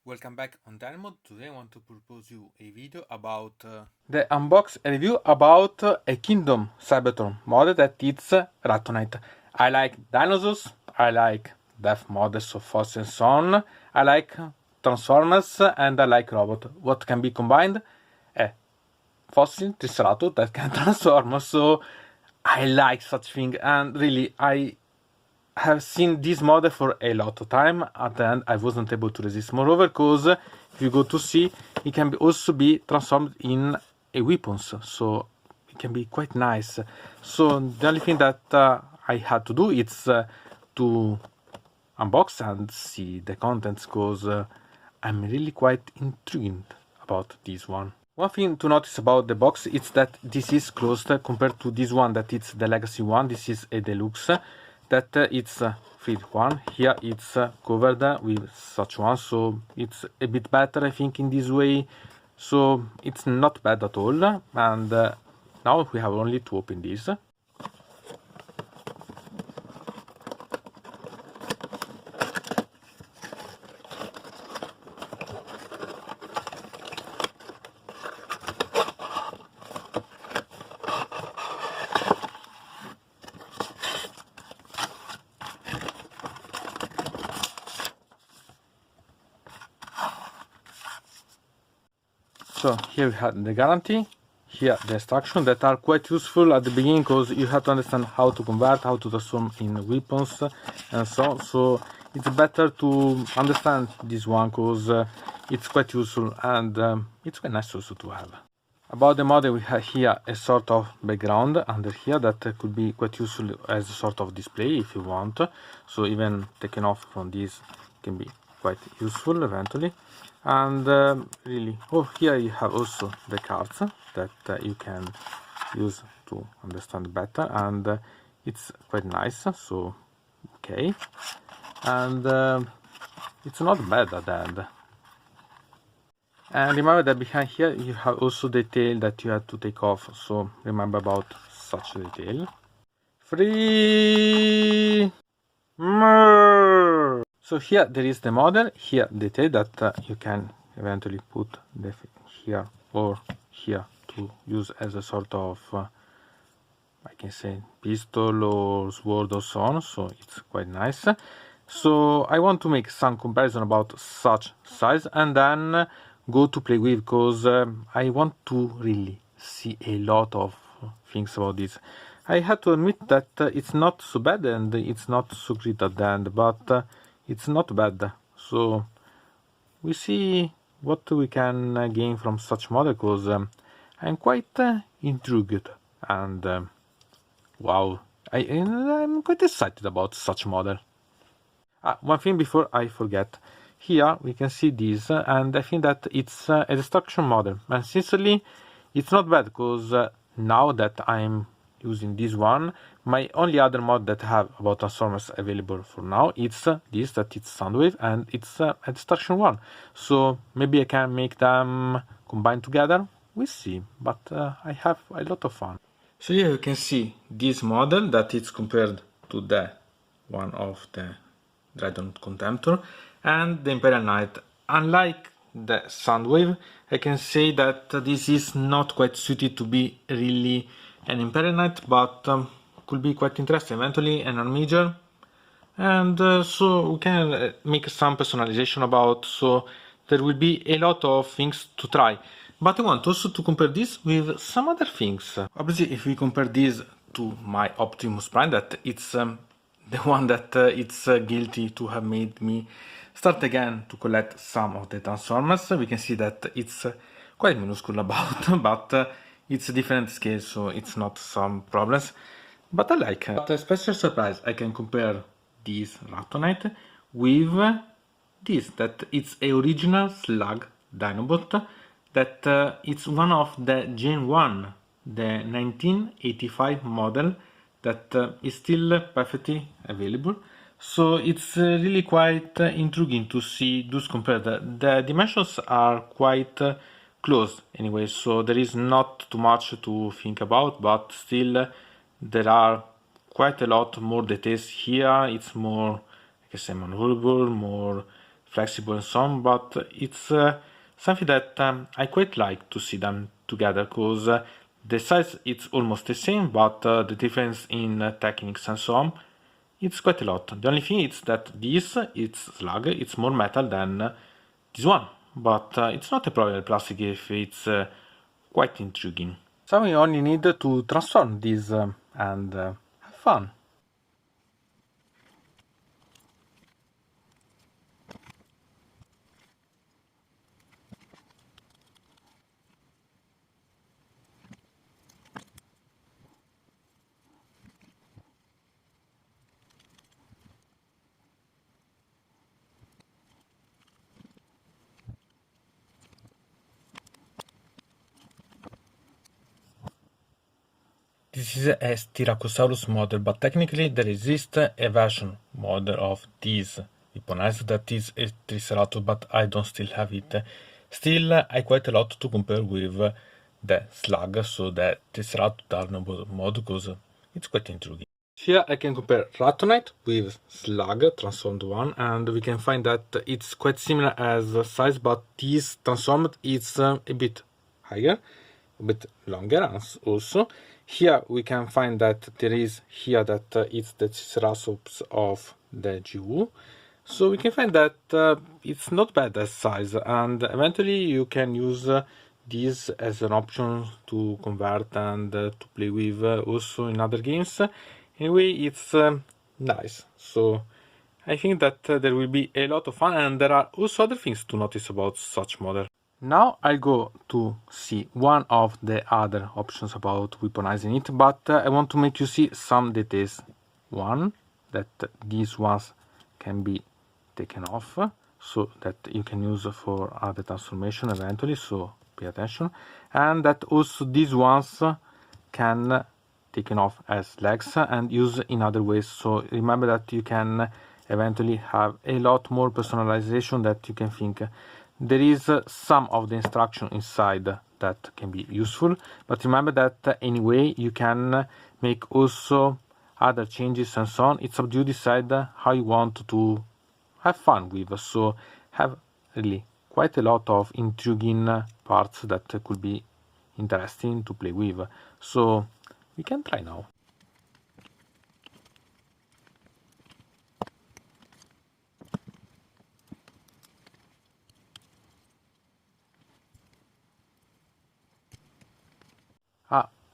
Welcome back on Dynamod. Today I want to propose you a video about the unbox review about a Kingdom Cybertron model that is Ractonite. I like dinosaurs, I like death models of fossils and so on, I like Transformers and I like robot. What can be combined? Fossil Triceratops that can transform, so I like such thing, and really I have seen this model for a lot of time. At the end I wasn't able to resist, moreover because if you go to see, it can also be transformed in a weapons, so it can be quite nice. So the only thing that I had to do is to unbox and see the contents, because I'm really quite intrigued about this one. One thing to notice about the box is that this is closed compared to this one that it's the legacy one. This is a deluxe that it's filled one. Here it's covered with such one, so it's a bit better I think in this way, so it's not bad at all. And now we have only to open this. So here we have the guarantee, here the instructions that are quite useful at the beginning, because you have to understand how to convert, how to transform in weapons and so on. So it's better to understand this one because it's quite useful, and it's quite nice also to have. About the model, we have here a sort of background under here that could be quite useful as a sort of display if you want. So even taken off from this can be quite useful eventually. And really, here you have also the cards that you can use to understand better, and it's quite nice, so okay, and it's not bad at the end. And remember that behind here you have also the tail that you have to take off, so remember about such detail. Free. So here there is the model, here the tail that you can eventually put here or here to use as a sort of, I can say, pistol or sword or so on, so it's quite nice. So I want to make some comparison about such size and then go to play with, because I want to really see a lot of things about this. I have to admit that it's not so bad and it's not so great at the end, but it's not bad. So we see what we can gain from such model, because I'm quite intrigued, and wow, I'm quite excited about such model. One thing before I forget, here we can see this, and I think that it's a destruction model, and sincerely it's not bad, because now that I'm using this one, my only other mod that I have about Transformers available for now, it's this, that it's Soundwave, and it's a destruction one, so maybe I can make them combine together, we'll see, but I have a lot of fun. So here you can see this model that is compared to the one of the Dreadnought Contemptor and the Imperial Knight. Unlike the Soundwave, I can say that this is not quite suited to be really an Imperial Knight, but could be quite interesting eventually, an Armiger, and so we can make some personalization about, so there will be a lot of things to try. But I want also to compare this with some other things. Obviously, if we compare this to my Optimus Prime, that it's the one that it's guilty to have made me start again to collect some of the Transformers, we can see that it's quite minuscule about, but it's a different scale, so it's not some problems. But I like it. But a special surprise, I can compare this Ractonite with this, that it's a original Slug Dinobot, that it's one of the Gen 1, the 1985 model, that is still perfectly available. So it's really quite intriguing to see those compared. The dimensions are quite close anyway, so there is not too much to think about, but still there are quite a lot more details here. It's more, I can say, maneuverable, more flexible and so on, but it's something that I quite like to see them together, because the size it's almost the same, but the difference in techniques and so on, it's quite a lot. The only thing is that this, it's slug, it's more metal than this one, but it's not a problem with plastic if it's quite intriguing. So we only need to transform this and have fun. This is a Styracosaurus model, but technically there exists a version model of this weaponizer that is a Triceratops, but I don't still have it. Still, I quite a lot to compare with the slug, so the Triceratops Darno mod, because it's quite intriguing. Here I can compare Ractonite with slug transformed one, and we can find that it's quite similar as size, but this transformed is a bit higher, a bit longer also. Here we can find that there is here that it's the Triceratops of the GU. So we can find that it's not bad as size, and eventually you can use this as an option to convert and to play with also in other games. Anyway, it's nice. So I think that there will be a lot of fun, and there are also other things to notice about such model. Now I'll go to see one of the other options about weaponizing it, but I want to make you see some details. One, that these ones can be taken off, so that you can use for other transformation eventually, so pay attention. And that also these ones can taken off as legs and used in other ways, so remember that you can eventually have a lot more personalization that you can think. There is some of the instruction inside that can be useful, but remember that anyway you can make also other changes and so on. It's up to you to decide how you want to have fun with, so have really quite a lot of intriguing parts that could be interesting to play with. So we can try now.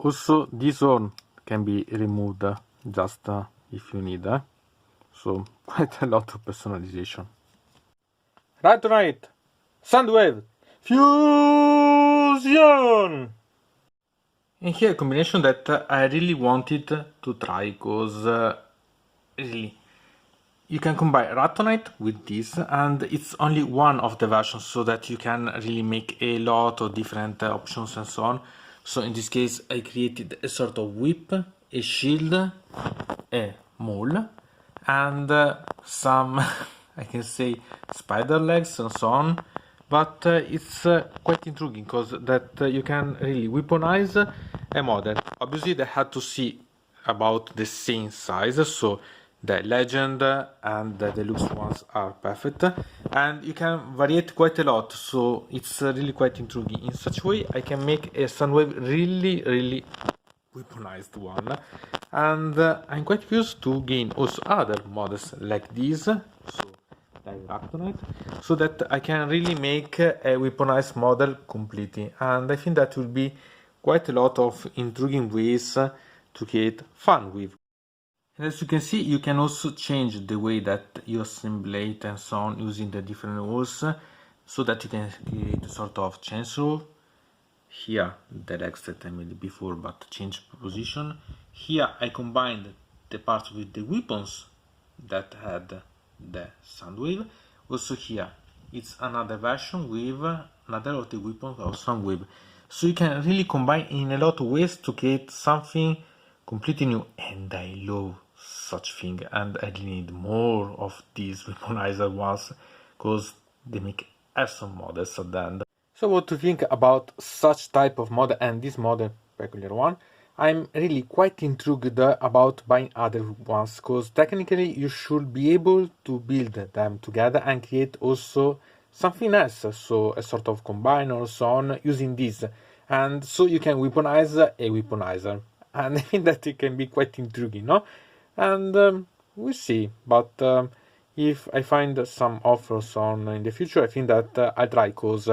Also this horn can be removed just if you need, so quite a lot of personalization. Ractonite, Soundwave, Fusion! And here a combination that I really wanted to try, because really you can combine Ractonite with this, and it's only one of the versions, so that you can really make a lot of different options and so on. So in this case I created a sort of whip, a shield, a mole, and some I can say spider legs and so on. But it's quite intriguing, because that you can really weaponize a model. Obviously they had to see about the same size, so the legend and the deluxe ones are perfect, and you can vary it quite a lot, so it's really quite intriguing. In such a way I can make a Soundwave really weaponized one, and I'm quite curious to gain also other models like this, so like Ractonite, so that I can really make a weaponized model completely, and I think that will be quite a lot of intriguing ways to create fun with. And as you can see, you can also change the way that you assemble it and so on using the different rules, so that you can create a sort of chainsaw. Here the legs that I made before, but change position. Here I combined the parts with the weapons that had the Soundwave. Also here it's another version with another of the weapons of Soundwave. So you can really combine in a lot of ways to create something completely new, and I love such thing, and I really need more of these weaponizer ones, because they make awesome models at the end. So what to think about such type of model and this model, peculiar one? I'm really quite intrigued about buying other ones, because technically you should be able to build them together and create also something else, so a sort of combine or so on using this, and so you can weaponize a weaponizer, and I think that it can be quite intriguing, no? And we'll see, but if I find some offers on in the future, I think that I'll try, because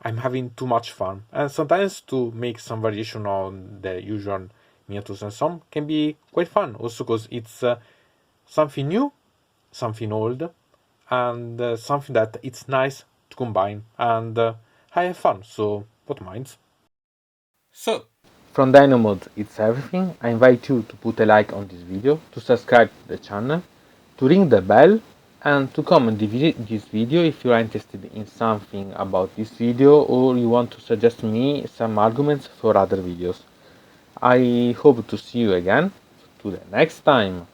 I'm having too much fun, and sometimes to make some variation on the usual miniatures and some can be quite fun, also because it's something new, something old, and something that it's nice to combine, and I have fun, so what minds? So, from Dino Mode, it's everything. I invite you to put a like on this video, to subscribe to the channel, to ring the bell, and to comment this video if you are interested in something about this video or you want to suggest me some arguments for other videos. I hope to see you again. To the next time.